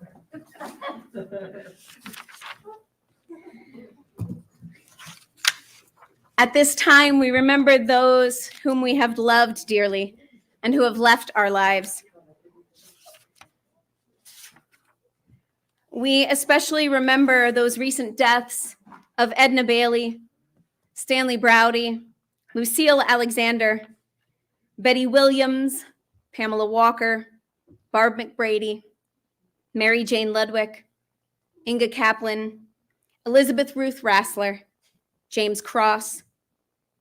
At this time, we remember those whom we have loved dearly and who have left our lives. We especially remember those recent deaths of Edna Bailey, Stanley Browdy, Lucille Alexander, Betty Williams, Pamela Walker, Barb McBrady, Mary Jane Ludwig, Inga Kaplan, Elizabeth Ruth Rassler, James Cross,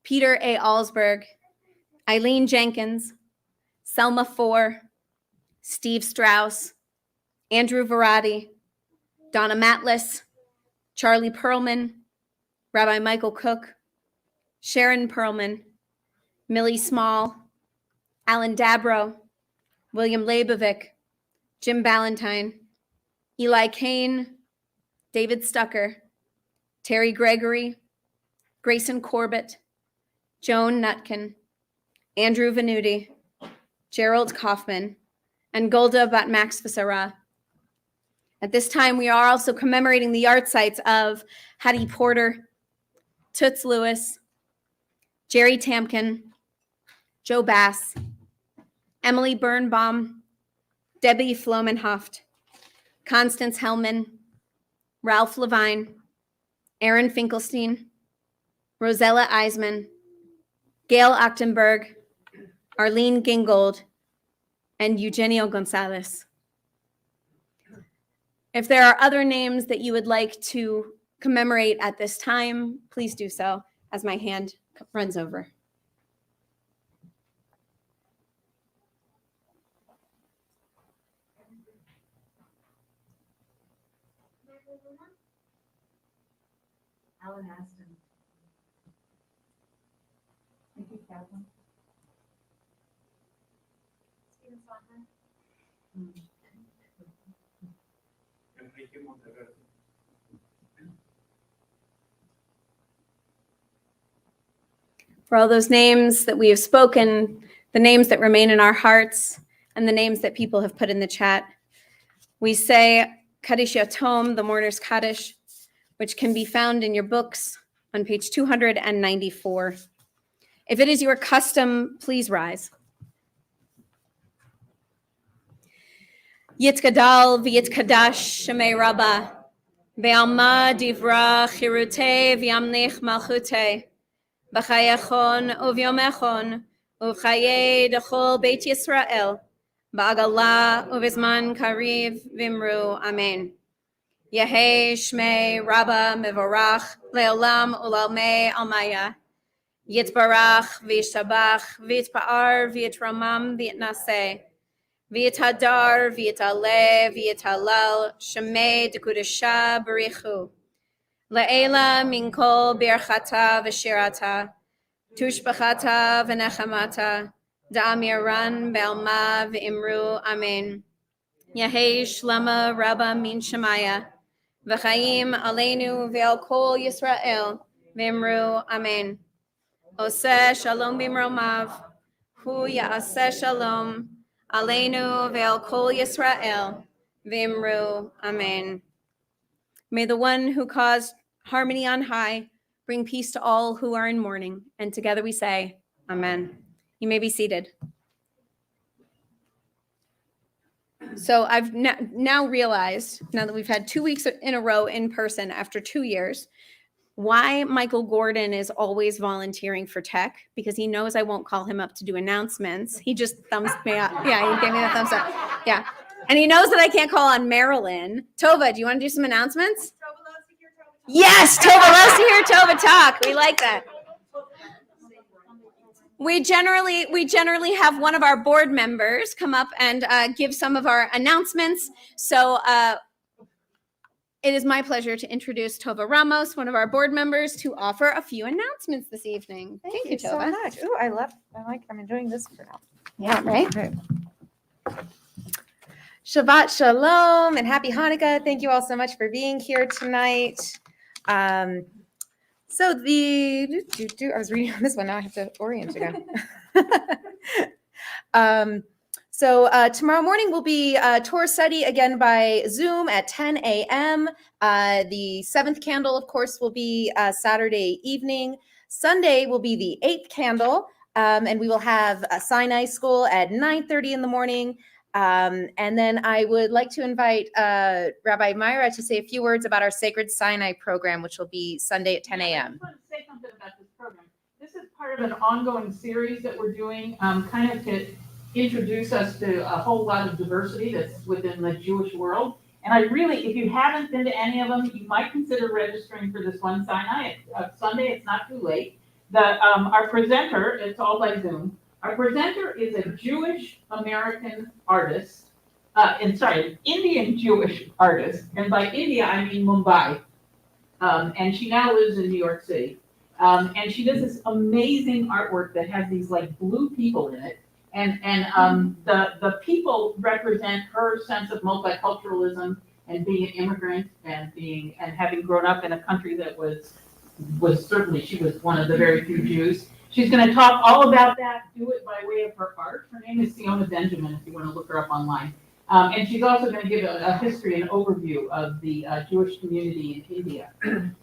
Peter A. Alsberg, Eileen Jenkins, Selma Four, Steve Strauss, Andrew Varadi, Donna Matlis, Charlie Perlman, Rabbi Michael Cook, Sharon Perlman, Millie Small, Alan Dabro, William Leibovic, Jim Ballantyne, Eli Kane, David Stucker, Terry Gregory, Grayson Corbett, Joan Nutkin, Andrew Venuti, Gerald Kaufman, and Golda Bat-Max Visara. At this time, we are also commemorating the yard sites of Hattie Porter, Toots Lewis, Jerry Tamkin, Joe Bass, Emily Birnbaum, Debbie Flomenhoft, Constance Hellman, Ralph Levine, Aaron Finkelstein, Rosella Eisman, Gail Achtenberg, Arlene Gingold, and Eugenio Gonzalez. If there are other names that you would like to commemorate at this time, please do so as my hand runs over. Alan Aston. For all those names that we have spoken, the names that remain in our hearts, and the names that people have put in the chat, we say Kaddish Yatom, the Mourner's Kaddish, which can be found in your books on page 294. If it is your custom, please rise. Yitkadal v'yitkadash shemei Rabbah, ve'alma divra chirute v'yamnich malchute, b'chayachon uvyomechon, u'chaye dechol Beit Yisrael, ba'agala uvizman kariv vimru, amen. Yehei shmei Rabbah mevorach le'olam u'lalmei almaya, yitbarach v'yishtabach v'yitpa'ar v'yitramam v'yitnaseh, v'yitadar v'yitaleh v'yitalal shemei dekudesha barichu, le'ela minkol birchata v'shirata, tushbachata v'nechamata, da'amiran be'alma v'imru, amen. Yehei shlama Rabbah min shemaya, v'chaim aleinu ve'al kol Yisrael, v'imru, amen. Oseh shalom bimromav, hu ya'aseh shalom, aleinu ve'al kol Yisrael, v'imru, amen. May the one who caused harmony on high bring peace to all who are in mourning. And together we say, amen. You may be seated. So I've now realized, now that we've had 2 weeks in a row in person after 2 years, why Michael Gorden is always volunteering for tech, because he knows I won't call him up to do announcements. He just thumbs me up. Yeah, he gave me the thumbs up. Yeah. And he knows that I can't call on Marilyn. Tova, do you want to do some announcements? Yes, Tova loves to hear Tova talk. We like that. We generally have one of our board members come up and give some of our announcements. So it is my pleasure to introduce Tova Ramos, one of our board members, to offer a few announcements this evening. Thank you, so Tova. much. Ooh, I'm enjoying this for now. Yeah, right? Okay. Shabbat Shalom and Happy Hanukkah. Thank you all so much for being here tonight. So I was reading on this one. Now I have to orient again. So tomorrow morning will be Torah study again by Zoom at 10 a.m. The 7th candle, of course, will be Saturday evening. Sunday will be the 8th candle, and we will have a Sinai school at 9:30 in the morning. And then I would like to invite Rabbi Myra to say a few words about our Sacred Sinai program, which will be Sunday at 10 I a.m. just want to say something about this program. This is part of an ongoing series that we're doing, kind of to introduce us to a whole lot of diversity that's within the Jewish world. And I really, if you haven't been to any of them, you might consider registering for this one Sinai. Sunday, it's not too late. Our presenter, it's all by Zoom. Our presenter is a Jewish American artist, Indian Jewish artist, and by India I mean Mumbai. And she now lives in New York City. And she does this amazing artwork that has these like blue people in it. And the people represent her sense of multiculturalism and being an immigrant and having grown up in a country that was certainly, she was one of the very few Jews. She's going to talk all about that, do it by way of her art. Her name is Siona Benjamin, if you want to look her up online. And she's also going to give a history and overview of the Jewish community in India. And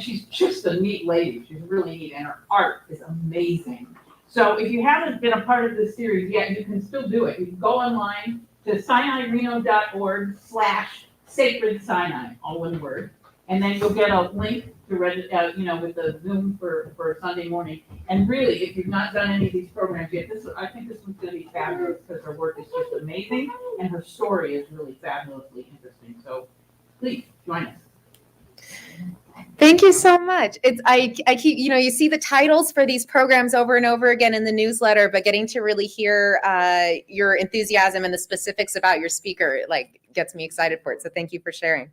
she's just a neat lady. She's really neat, and her art is amazing. So if you haven't been a part of this series yet, you can still do it. You can go online to sinaireno.org/Sacred Sinai, all one word. And then you'll get a link to register, with the Zoom for Sunday morning. And really, if you've not done any of these programs yet, I think this one's going to be fabulous because her work is just amazing and her story is really fabulously interesting. So please join us. Thank you so much. I keep, you see the titles for these programs over and over again in the newsletter, but getting to really hear your enthusiasm and the specifics about your speaker, gets me excited for it. So thank you for sharing.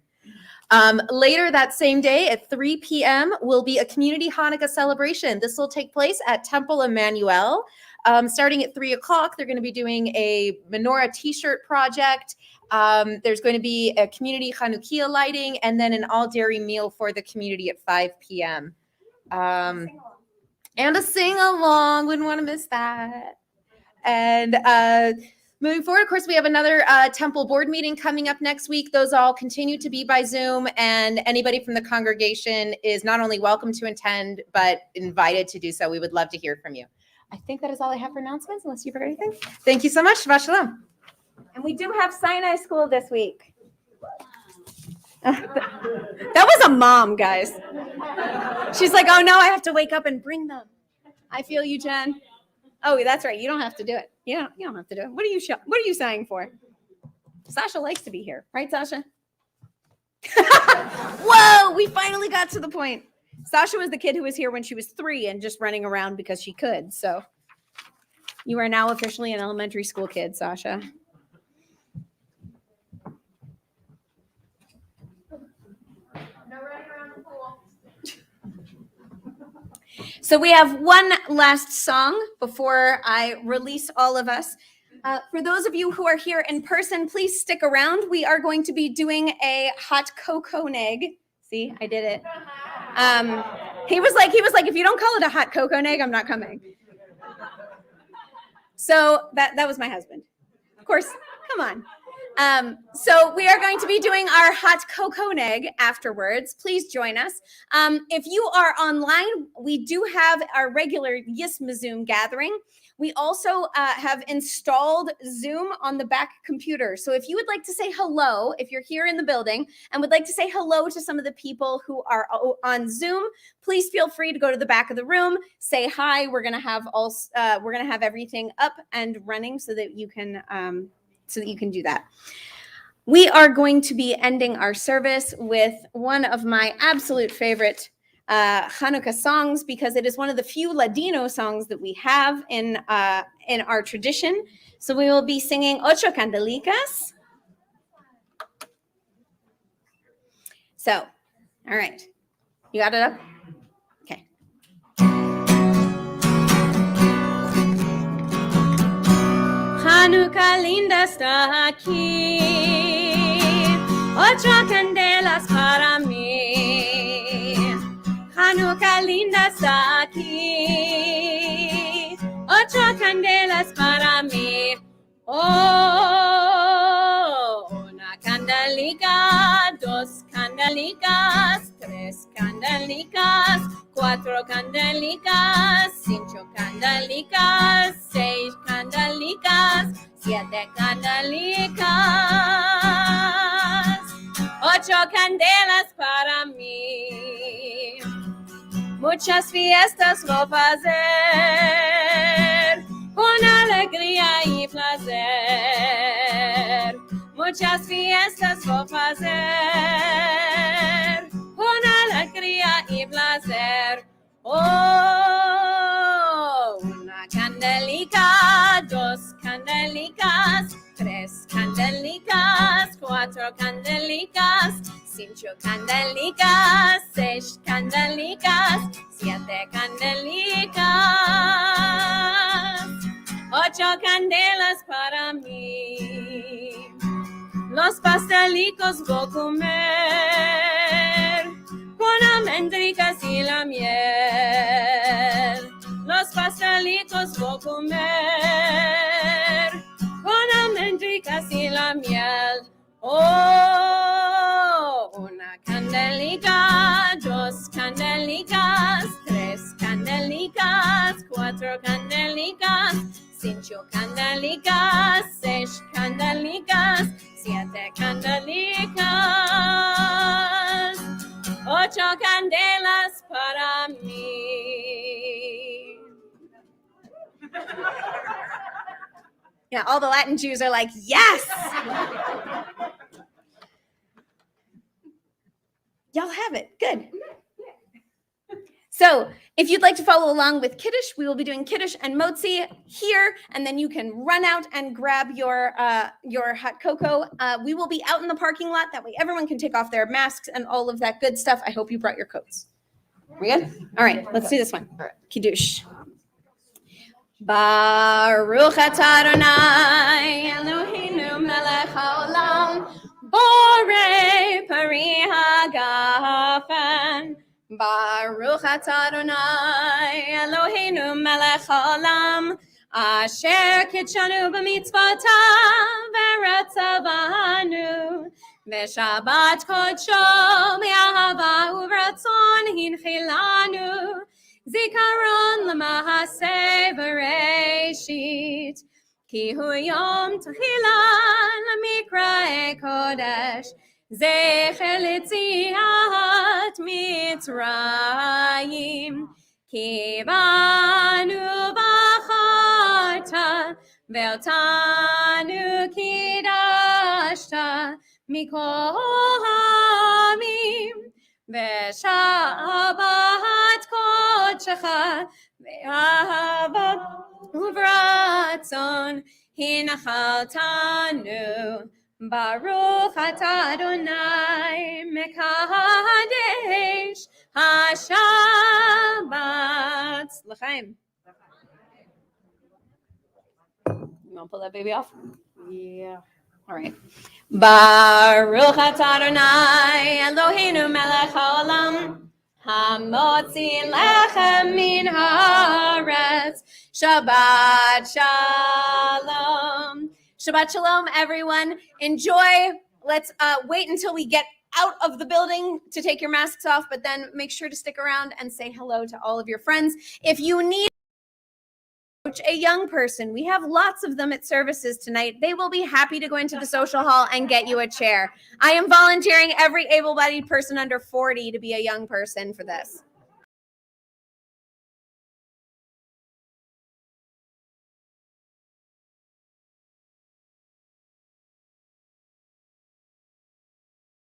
Later that same day at 3 p.m. will be a community Hanukkah celebration. This will take place at Temple Emmanuel. Starting at 3 o'clock, they're going to be doing a Menorah t-shirt project. There's going to be a community Chanukiah lighting and then an all-dairy meal for the community at 5 p.m. And a sing-along. Wouldn't want to miss that. And moving forward, of course, we have another temple board meeting coming up next week. Those all continue to be by Zoom, and anybody from the congregation is not only welcome to attend, but invited to do so. We would love to hear from you. I think that is all I have for announcements, unless you've heard anything. Thank you so much. Shabbat shalom. And we do have Sinai school this week. That was a mom, guys. She's like, oh no, I have to wake up and bring them. I feel you, Jen. Oh, that's right. You don't have to do it. You don't have to do it. What are you sighing for? Sasha likes to be here, right, Sasha? Whoa, we finally got to the point. Sasha was the kid who was here when she was 3 and just running around because she could. So you are now officially an elementary school kid, Sasha. So we have one last song before I release all of us. For those of you who are here in person, please stick around. We are going to be doing a hot cocoa oneg. See, I did it. He was like, if you don't call it a hot cocoa oneg, I'm not coming. So that was my husband. Of course, come on. So we are going to be doing our hot cocoa oneg afterwards. Please join us. If you are online, we do have our regular Yism'Zoom gathering. We also have installed Zoom on the back computer. So if you would like to say hello, if you're here in the building and would like to say hello to some of the people who are on Zoom, please feel free to go to the back of the room, say hi. We're gonna have everything up and running so that you can do that. We are going to be ending our service with one of my absolute favorite Hanukkah songs, because it is one of the few Ladino songs that we have in our tradition. So we will be singing Ocho Candelicas. So, all right. You got it up? Okay. Hanukkah linda está aquí, ocho candelas para mí. Hanukkah linda está aquí, ocho candelas para mí. Oh, una candelica, dos candelicas, tres candelicas, cuatro candelicas, cinco candelicas, seis candelicas, siete candelicas, ocho candelas para mí. Muchas fiestas voy a hacer, con alegría y placer. Muchas fiestas voy a hacer, con alegría y placer. Oh, una candelica, dos candelicas, tres candelicas, cuatro candelicas, cinco candelicas, seis candelicas, siete candelicas, ocho candelas para mí. Los pastelicos voy a comer con almendricas y la miel. Los pastelicos voy a comer con almendricas y la miel. Oh, una candelica, dos candelicas, tres candelicas, cuatro candelicas, cinco candelicas, seis candelicas, siete candelicas, ocho candelas para mí. Yeah, all the Latin Jews are like, yes! Y'all have it. Good. So If you'd like to follow along with Kiddush, we will be doing Kiddush and Motzi here, and then you can run out and grab your hot cocoa. We will be out in the parking lot. That way everyone can take off their masks and all of that good stuff. I hope you brought your coats. We good? All right, let's do this one. Kiddush. Baruch atah Adonai Eloheinu melech haolam borei pari hagafen. Baruch atah Adonai Eloheinu melech haolam asher kitshanu b'mitzvotav v'ratzavanu v'shabbat kodsho me'ahava uv'ratzon hinchilanu zikaron l'mahaseh v'reishit ki hu yom t'chila l'mikra'e kodesh zecher l'tziat mitzrayim ki banu b'charta ve'otanu kidashta mikol ha'amim ve'shabbat kodshecha ve'ahava uv'ratzon hinachaltanu Baruch atah Adonai mekadesh hashabbat. L'chaim. You want to pull that baby off? Yeah. All right. Baruch atah Adonai Eloheinu melech haolam hamotzi lechem min haaretz. Shabbat shalom. Shabbat shalom, everyone. Enjoy. Let's wait until we get out of the building to take your masks off, but then make sure to stick around and say hello to all of your friends. If you need a young person, we have lots of them at services tonight. They will be happy to go into the social hall and get you a chair. I am volunteering every able-bodied person under 40 to be a young person for this.